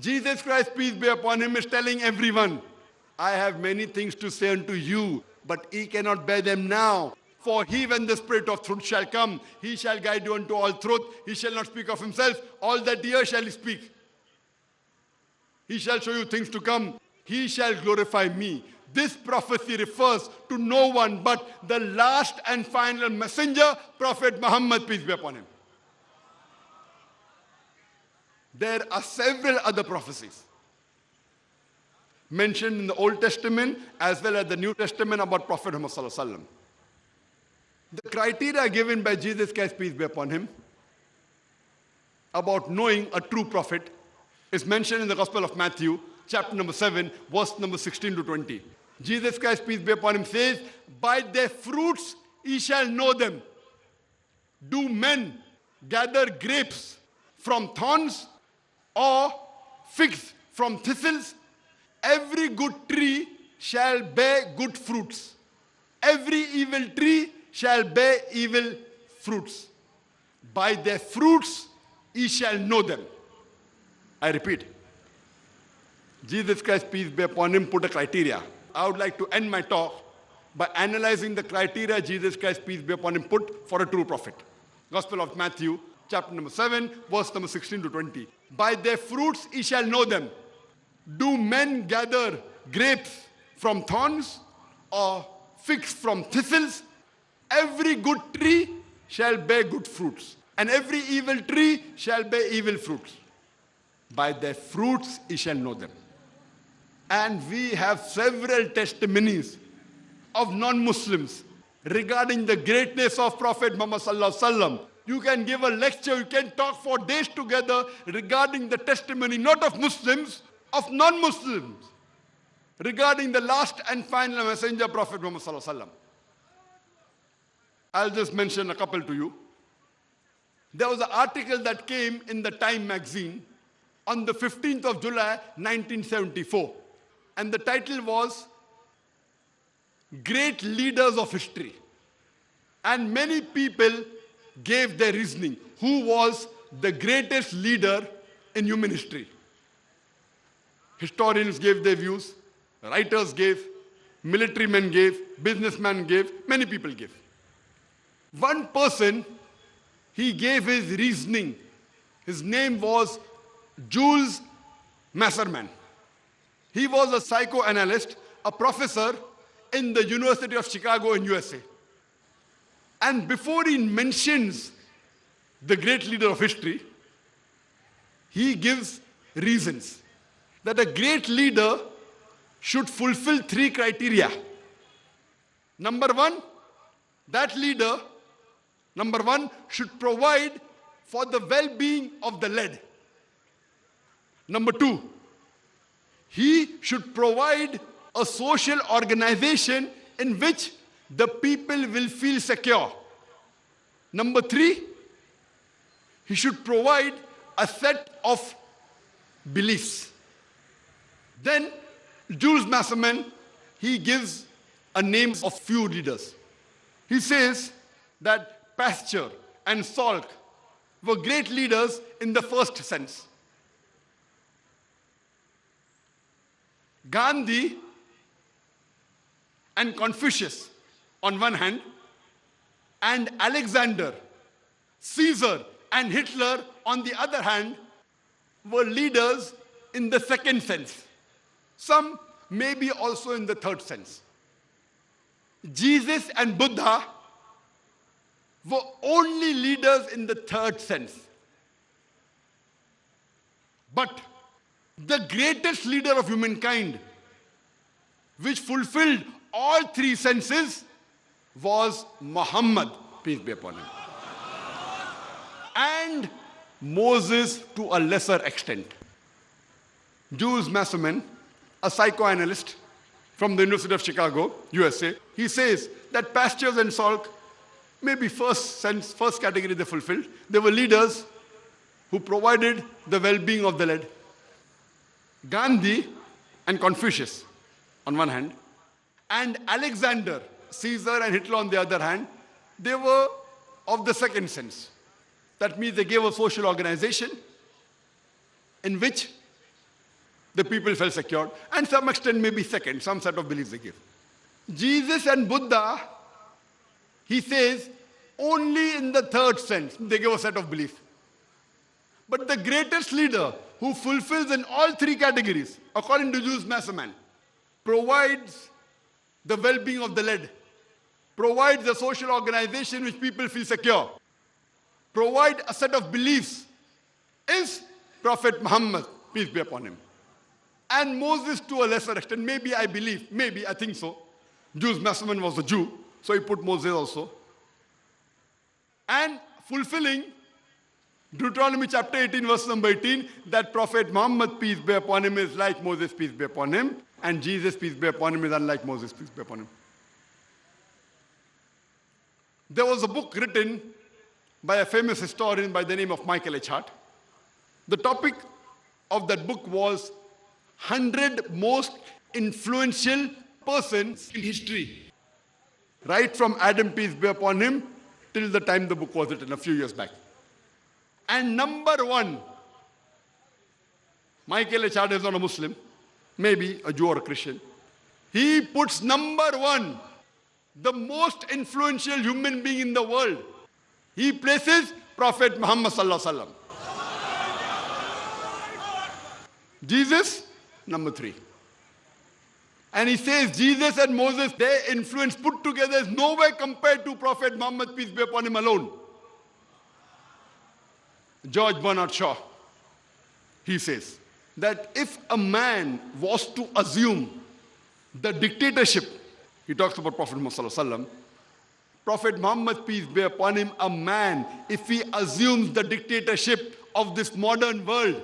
Jesus Christ, peace be upon him, is telling everyone, I have many things to say unto you, but ye cannot bear them now. For he, when the Spirit of truth shall come, he shall guide you unto all truth. He shall not speak of himself. All that he hears shall he speak. He shall show you things to come. He shall glorify me. This prophecy refers to no one but the last and final messenger, Prophet Muhammad, peace be upon him. There are several other prophecies mentioned in the Old Testament as well as the New Testament about Prophet Muhammad sallallahu alaihi wasallam. The criteria given by Jesus Christ, peace be upon him, about knowing a true prophet is mentioned in the Gospel of Matthew, chapter number 7, verse number 16 to 20. Jesus Christ, peace be upon him, says, by their fruits ye shall know them. Do men gather grapes from thorns or figs from thistles? Every good tree shall bear good fruits. Every evil tree shall bear evil fruits. By their fruits ye shall know them. I repeat, Jesus Christ, peace be upon him, put a criteria. I would like to end my talk by analyzing the criteria Jesus Christ, peace be upon him, put for a true prophet. Gospel of Matthew, chapter number 7, verse number 16 to 20. By their fruits ye shall know them. Do men gather grapes from thorns or figs from thistles? Every good tree shall bear good fruits, and every evil tree shall bear evil fruits. By their fruits ye shall know them. And we have several testimonies of non-Muslims regarding the greatness of Prophet Muhammad sallallahu alaihi wasallam. You can give a lecture, you can talk for days together regarding the testimony not of Muslims, of non-Muslims, regarding the last and final messenger, Prophet Muhammad sallallahu alaihi wasallam. I'll just mention a couple to you. There was an article that came in the Time magazine on the 15th of July, 1974. And the title was, Great Leaders of History. And many people gave their reasoning. Who was the greatest leader in human history? Historians gave their views, writers gave, military men gave, businessmen gave, many people gave. One person, he gave his reasoning. His name was Jules Masserman. He was a psychoanalyst, a professor in the University of Chicago in USA. And before he mentions the great leader of history, he gives reasons that a great leader should fulfill 3 criteria. Number one, that leader, number one, should provide for the well-being of the led. Number 2, he should provide a social organization in which the people will feel secure. Number 3, he should provide a set of beliefs. Then Jules Masserman, he gives a name of few leaders. He says that Pasteur and Salk were great leaders in the first sense. Gandhi and Confucius on one hand, and Alexander, Caesar and Hitler on the other hand, were leaders in the second sense. Some maybe also in the third sense. Jesus and Buddha were only leaders in the third sense. But the greatest leader of humankind, which fulfilled all 3 senses, was Muhammad, peace be upon him. And Moses to a lesser extent. Jules Masserman, a psychoanalyst from the University of Chicago, USA, he says that Pasteur and Salk, maybe first category they fulfilled. They were leaders who provided the well-being of the led. Gandhi and Confucius on one hand, and Alexander, Caesar and Hitler on the other hand, they were of the second sense. That means they gave a social organization in which the people felt secure, and some extent maybe second, some set of beliefs they give. Jesus and Buddha, he says, only in the third sense, they give a set of beliefs. But the greatest leader who fulfills in all three categories, according to Jews, Masterman, provides the well-being of the led, provides a social organization which people feel secure, provide a set of beliefs, is Prophet Muhammad, peace be upon him. And Moses to a lesser extent, maybe I believe, maybe I think so. Jews, Masterman was a Jew, so he put Moses also. And fulfilling Deuteronomy chapter 18, verse number 18, that Prophet Muhammad, peace be upon him, is like Moses, peace be upon him, and Jesus, peace be upon him, is unlike Moses, peace be upon him. There was a book written by a famous historian by the name of Michael H. Hart. The topic of that book was 100 most influential persons in history, right from Adam, peace be upon him, till the time the book was written, a few years back. And number one, Michael H. Hart is not a Muslim, maybe a Jew or a Christian. He puts number one, the most influential human being in the world. He places Prophet Muhammad sallallahu alaihi wasallam. Jesus, number three. And he says Jesus and Moses, their influence put together is nowhere compared to Prophet Muhammad, peace be upon him, alone. George Bernard Shaw, he says that if a man was to assume the dictatorship, he talks about Prophet Muhammad sallallahu alaihi wasallam, Prophet Muhammad, peace be upon him, a man, if he assumes the dictatorship of this modern world,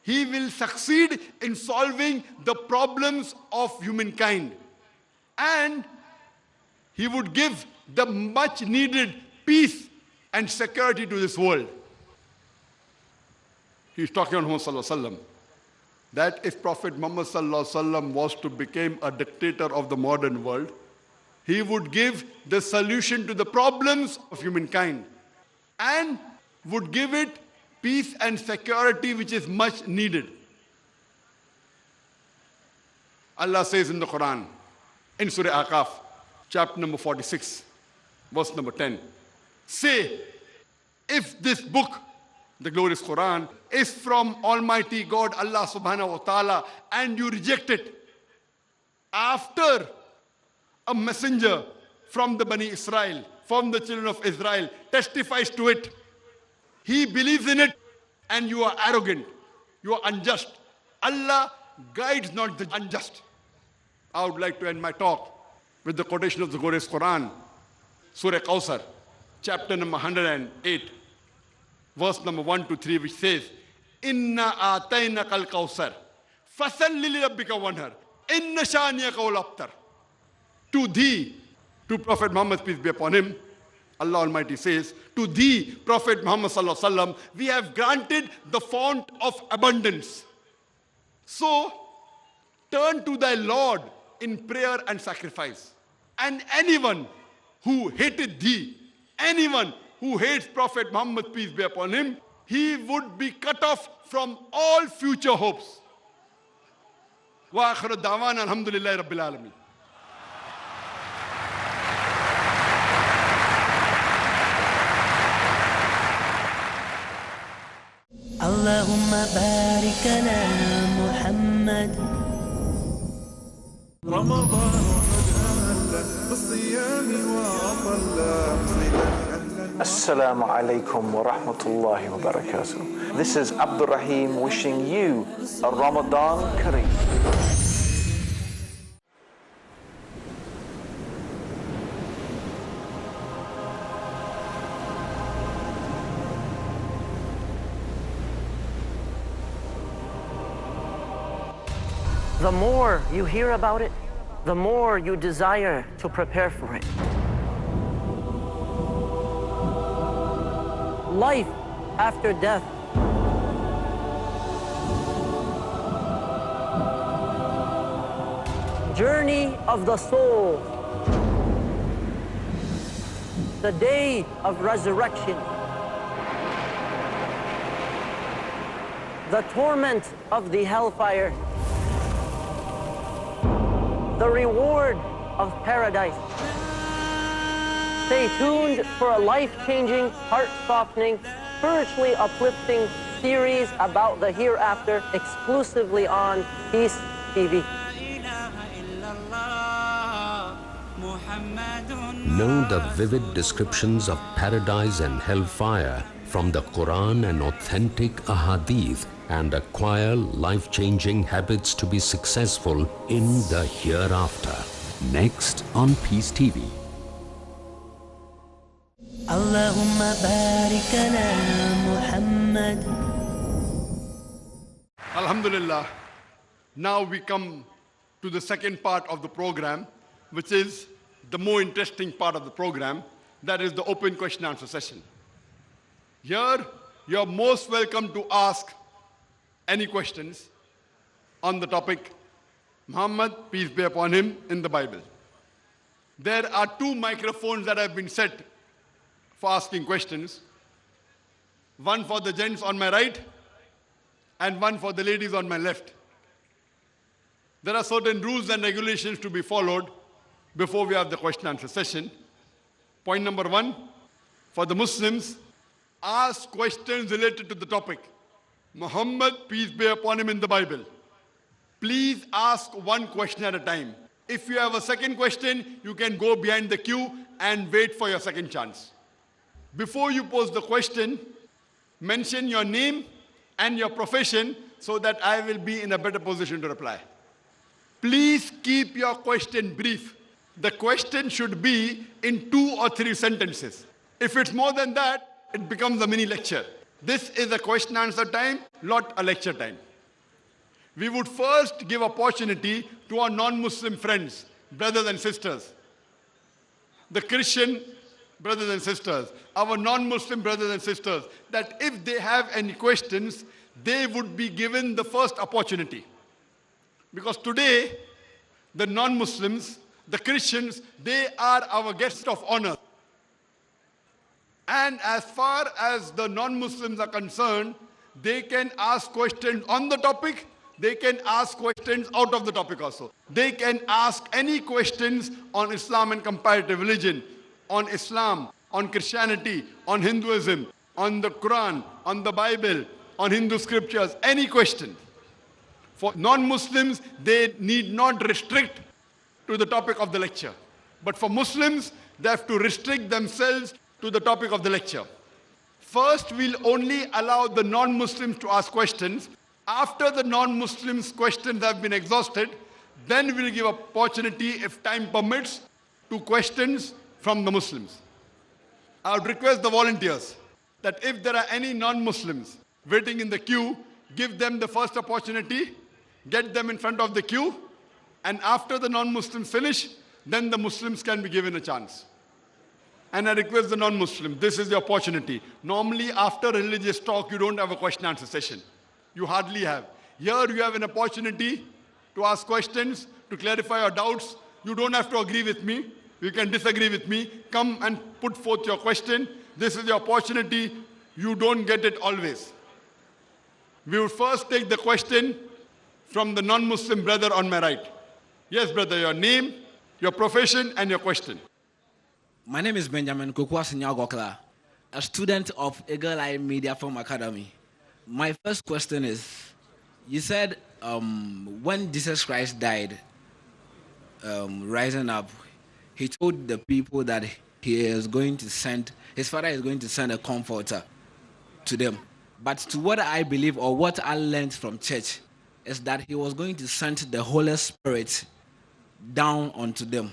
he will succeed in solving the problems of humankind. And he would give the much needed peace and security to this world. He's talking on Muhammad sallallahu alaihi wasallam, that if Prophet Muhammad sallallahu alaihi wasallam was to become a dictator of the modern world, he would give the solution to the problems of humankind and would give it peace and security which is much needed. Allah says in the Quran, in Surah Aqaf, chapter number 46, verse number 10, say, if this book, the glorious Quran, is from Almighty God, Allah subhanahu wa ta'ala, and you reject it, after a messenger from the Bani Israel, from the children of Israel, testifies to it, he believes in it, and you are arrogant, you are unjust. Allah guides not the unjust. I would like to end my talk with the quotation of the glorious Quran, Surah Kawthar, chapter number 108, verse number 1 to 3, which says, Inna ataynaka al-Kawthar, fasalli li rabbika wanhar, inna shaniyaka wal abtar. To thee, to Prophet Muhammad, peace be upon him, Allah Almighty says, to thee, Prophet Muhammad sallallahu alaihi wasallam, we have granted the fount of abundance. So, turn to thy Lord in prayer and sacrifice. And anyone who hated thee, anyone who hates Prophet Muhammad, peace be upon him, he would be cut off from all future hopes. Wa akhiru da'wana alhamdulillahi rabbil alamin. Allahumma barik ala Muhammad. رمضان قد أهل بالصيام وأطل. Assalamu alaikum wa rahmatullahi wa barakatuh. This is Abdul Rahim wishing you a Ramadan Kareem. The more you hear about it, the more you desire to prepare for it. Life after death. Journey of the soul. The day of resurrection. the torment of the hellfire, the reward of paradise. Stay tuned for a life-changing, heart-softening, spiritually uplifting series about the hereafter exclusively on Peace TV. Know the vivid descriptions of paradise and hellfire from the Quran and authentic ahadith, and acquire life-changing habits to be successful in the hereafter. Next on Peace TV. Allahumma barik ala Muhammad. Alhamdulillah. Now we come to the second part of the program, which is the more interesting part of the program, that is the open question answer session. Here, you're most welcome to ask any questions on the topic Muhammad, peace be upon him, in the Bible. There are 2 microphones that have been set for asking questions. One for the gents on my right and one for the ladies on my left. There are certain rules and regulations to be followed before we have the question answer session. Point number 1, for the Muslims, ask questions related to the topic Muhammad, peace be upon him, in the Bible. Please ask one question at a time. If you have a second question, you can go behind the queue and wait for your second chance. Before you pose the question, mention your name and your profession so that I will be in a better position to reply. Please keep your question brief. The question should be in 2 or 3 sentences. If it's more than that, it becomes a mini lecture. This is a question answer time, not a lecture time. We would first give opportunity to our non-Muslim friends, brothers and sisters, the Christian brothers and sisters, our non-Muslim brothers and sisters, that if they have any questions, they would be given the first opportunity. Because today, the non-Muslims, the Christians, they are our guests of honor. And as far as the non-Muslims are concerned, they can ask questions on the topic, they can ask questions out of the topic also. They can ask any questions on Islam and comparative religion, on Islam, on Christianity, on Hinduism, on the Quran, on the Bible, on Hindu scriptures, any question. For non-Muslims, they need not restrict to the topic of the lecture. But for Muslims, they have to restrict themselves to the topic of the lecture. First, we'll only allow the non-Muslims to ask questions. After the non-Muslims' questions have been exhausted, then we'll give opportunity, if time permits, to questions from the Muslims. I would request the volunteers that if there are any non-Muslims waiting in the queue, give them the first opportunity, get them in front of the queue, and after the non-Muslims finish, then the Muslims can be given a chance. And I request the non-Muslims, this is the opportunity. Normally, after religious talk, you don't have a question answer session. You hardly have. Here you have an opportunity to ask questions, to clarify your doubts. You don't have to agree with me. You can disagree with me. Come and put forth your question. This is the opportunity. You don't get it always. We will first take the question from the non-Muslim brother on my right. Yes, brother, your name, your profession, and your question. My name is Benjamin Kukwasinyagokla, a student of Eagle Eye Media Film Academy. My first question is, you said when Jesus Christ died, rising up, he told the people that his father is going to send a comforter to them. But to what I believe, or what I learned from church, is that he was going to send the Holy Spirit down onto them.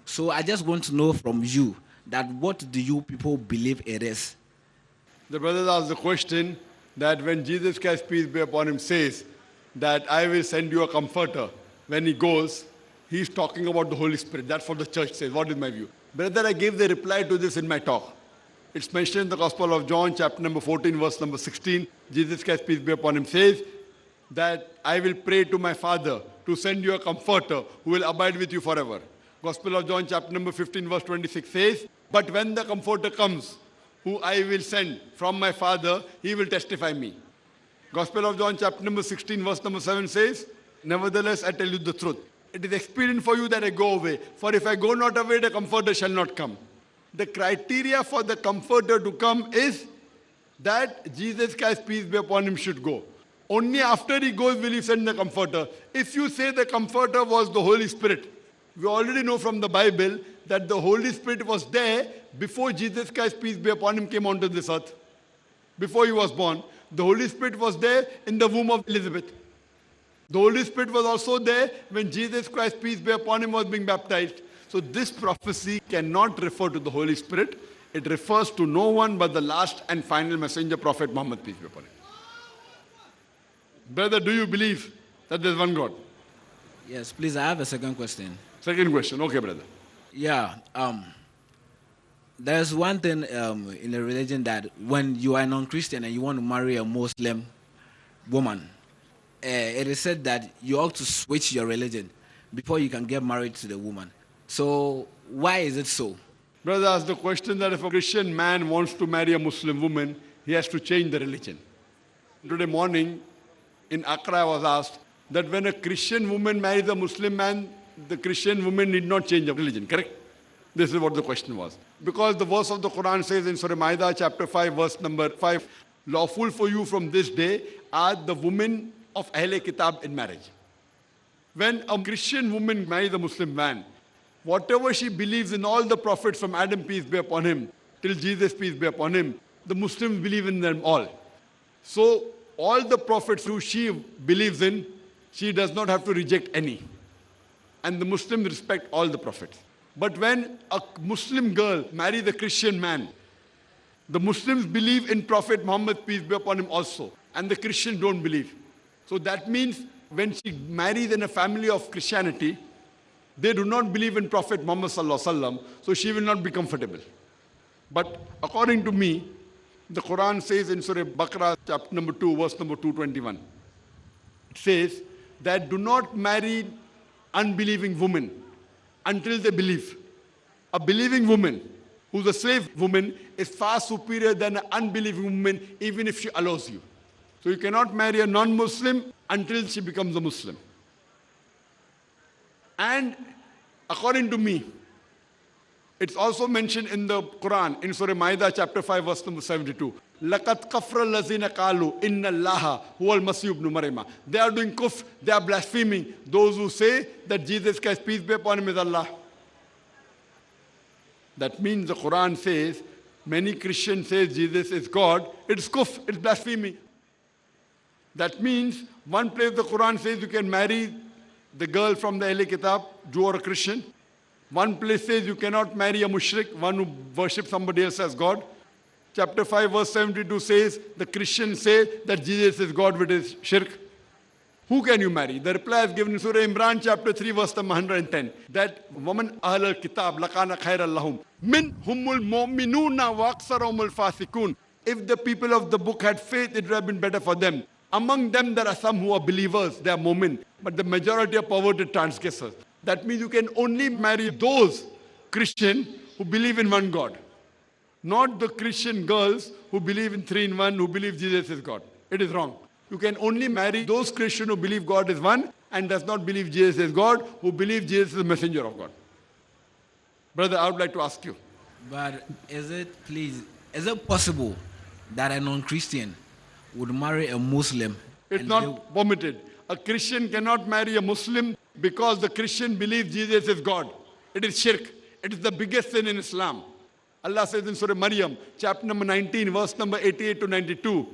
So I just want to know from you that what do you people believe it is? The brother asked the question that when Jesus Christ, peace be upon him, says that I will send you a comforter, when he goes, he's talking about the Holy Spirit. That's what the church says. What is my view? Brother, I gave the reply to this in my talk. It's mentioned in the Gospel of John, chapter number 14, verse number 16. Jesus Christ, peace be upon him, says that I will pray to my Father to send you a comforter who will abide with you forever. Gospel of John, chapter number 15, verse 26 says, but when the comforter comes, who I will send from my Father, he will testify me. Gospel of John chapter number 16 verse number 7 says, nevertheless I tell you the truth. It is expedient for you that I go away. For if I go not away, the Comforter shall not come. The criteria for the Comforter to come is that Jesus Christ, peace be upon him, should go. Only after he goes will he send the Comforter. If you say the Comforter was the Holy Spirit, we already know from the Bible that the Holy Spirit was there before Jesus Christ, peace be upon him, came onto this earth. Before he was born, the Holy Spirit was there in the womb of Elizabeth. The Holy Spirit was also there when Jesus Christ, peace be upon him, was being baptized. So this prophecy cannot refer to the Holy Spirit. It refers to no one but the last and final messenger, Prophet Muhammad, peace be upon him. Brother, do you believe that there's one God? Yes, please, I have a second question. Second question. Okay, brother. Yeah, there's one thing in a religion that when you are a non-Christian and you want to marry a Muslim woman, it is said that you ought to switch your religion before you can get married to the woman. So why is it so? Brother asked the question that if a Christian man wants to marry a Muslim woman, he has to change the religion. Today morning in Accra I was asked that when a Christian woman marries a Muslim man, the Christian woman need not change of religion, correct? This is what the question was. Because the verse of the Quran says in Surah Ma'idah chapter 5 verse number 5, lawful for you from this day are the women of Ahle Kitab in marriage. When a Christian woman marries a Muslim man, whatever she believes in all the prophets from Adam, peace be upon him, till Jesus, peace be upon him, the Muslims believe in them all. So all the prophets who she believes in, she does not have to reject any. And the Muslims respect all the prophets. But when a Muslim girl marries a Christian man, the Muslims believe in Prophet Muhammad, peace be upon him also. And the Christians don't believe. So that means when she marries in a family of Christianity, they do not believe in Prophet Muhammad sallallahu alaihi wasallam, so she will not be comfortable. But according to me, the Quran says in Surah Baqarah, chapter number 2, verse number 221, it says that do not marry unbelieving women until they believe. A believing woman who's a slave woman is far superior than an unbelieving woman, even if she allows you. So you cannot marry a non-Muslim until she becomes a Muslim. And according to me, it's also mentioned in the Quran, in Surah Ma'idah chapter 5 verse number 72. لَقَدْ كَفْرَ الَّذِينَ قَالُوا إِنَّ اللَّهَ هُوَ الْمَسِيحُ ابْنُ مَرْيَمَ. They are doing kufr, they are blaspheming. Those who say that Jesus Christ, peace be upon him, is Allah. That means the Quran says, many Christians say Jesus is God. It's kufr, it's blasphemy. That means one place the Quran says you can marry the girl from the Ahle Kitab, Jew or a Christian. One place says you cannot marry a mushrik, one who worships somebody else as God. Chapter 5 verse 72 says the Christians say that Jesus is God with his shirk. Who can you marry? The reply is given in Surah Imran chapter 3 verse number 110. That woman ahl al-kitab lakana khairan lahum min humul mu'minuna wa aksarahumul fasikun. If the people of the book had faith, it would have been better for them. Among them there are some who are believers, they are mu'min, but the majority are perverted transgressors. That means you can only marry those Christians who believe in one God. Not the Christian girls who believe in 3-in-1, who believe Jesus is God. It is wrong. You can only marry those Christians who believe God is one and does not believe Jesus is God, who believe Jesus is the messenger of God. Brother, I would like to ask you. But is it possible that a non-Christian would marry a Muslim? It's not permitted. A Christian cannot marry a Muslim because the Christian believes Jesus is God. It is shirk. It is the biggest sin in Islam. Allah says in Surah Maryam, chapter number 19, verse number 88 to 92,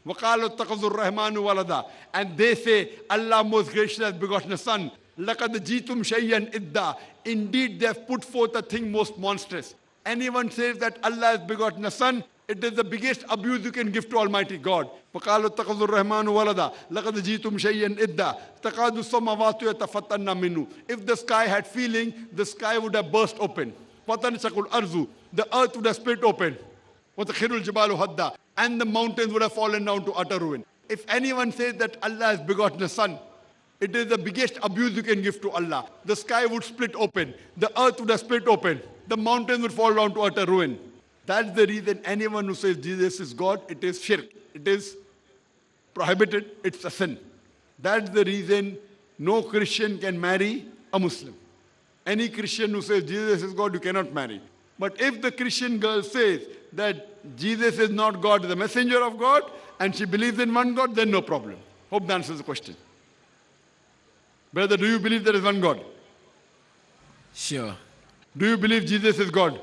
وَقَالُوا اتَّخَذُوا الرَّحْمَنُ وَلَدًا. And they say, Allah most gracious has begotten a son. لَقَدْ جِئْتُمْ شَيْئًا إِدًّا. Indeed, they have put forth a thing most monstrous. Anyone says that Allah has begotten a son, it is the biggest abuse you can give to Almighty God. وَقَالُوا اتَّخَذُوا الرَّحْمَنُ وَلَدًا لَقَدْ جِئْتُمْ شَيْئًا إِدًّا تَكَادُ السَّمَاوَاتُ يَتَفَطَّرْنَ مِنْهُ. If the sky had feeling, the sky would have burst open. فَتَنْشَقُ الْأَرْضُ. The earth would have split open. وَتَخِرُّ الْجِبَالُ هَدًّا. And the mountains would have fallen down to utter ruin. If anyone says that Allah has begotten a son, it is the biggest abuse you can give to Allah. The sky would split open. The earth would have split open. The mountains would fall down to utter ruin. That's the reason anyone who says Jesus is God, it is shirk. It is prohibited, it's a sin. That's the reason no Christian can marry a Muslim. Any Christian who says Jesus is God, you cannot marry. But if the Christian girl says that Jesus is not God, the messenger of God, and she believes in one God, then no problem. Hope that answers the question. Brother, do you believe there is one God? Sure. Do you believe Jesus is God?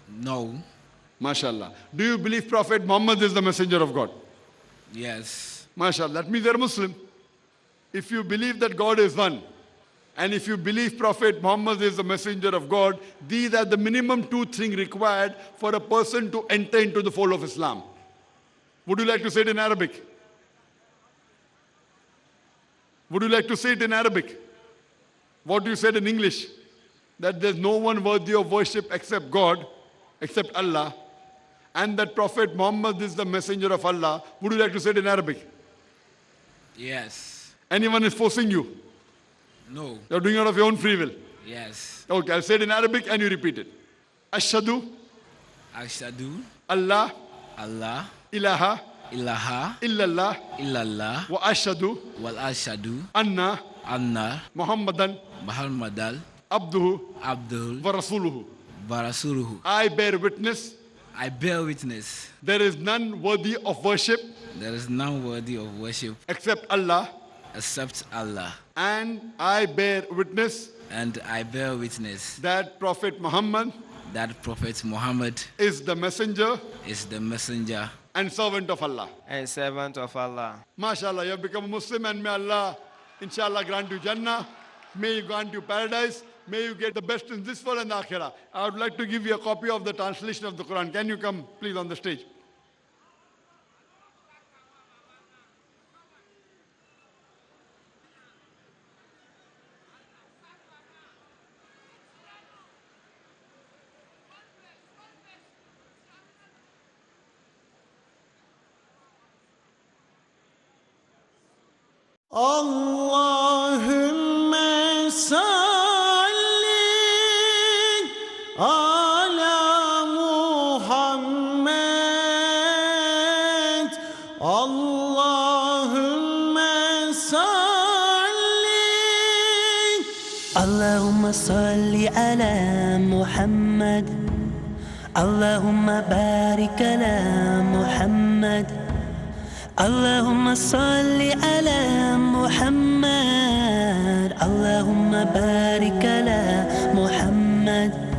No. MashaAllah. Do you believe Prophet Muhammad is the messenger of God? Yes. MashaAllah. That means you're a Muslim. If you believe that God is one, and if you believe Prophet Muhammad is the messenger of God, these are the minimum two things required for a person to enter into the fold of Islam. Would you like to say it in Arabic? Would you like to say it in Arabic? What you said in English? That there's no one worthy of worship except God, except Allah, and that Prophet Muhammad is the messenger of Allah. Would you like to say it in Arabic? Yes. Anyone is forcing you? No. You're doing it out of your own free will. Yes. Okay, I'll say it in Arabic and you repeat it. Ashhadu Ashhadu Allah Allah ilaha ilaha illallah illallah wa ashhadu wal ashhadu anna anna Muhammadan Muhammadal abduhu Abdul wa rasuluhu. Barasuruhu. I bear witness I bear witness there is none worthy of worship there is none worthy of worship except Allah, except Allah, and I bear witness and I bear witness that Prophet Muhammad that Prophet Muhammad is the messenger is the messenger and servant of Allah. and servant of Allah. MashaAllah, you have become a Muslim, and may Allah, inshallah, grant you Jannah. May you grant you paradise. May you get the best in this world and the Akhirah. I would like to give you a copy of the translation of the Quran. Can you come, please, on the stage? اللهم صل على محمد اللهم صل اللهم صل على محمد اللهم بارك على محمد اللهم صل على محمد اللهم بارك على محمد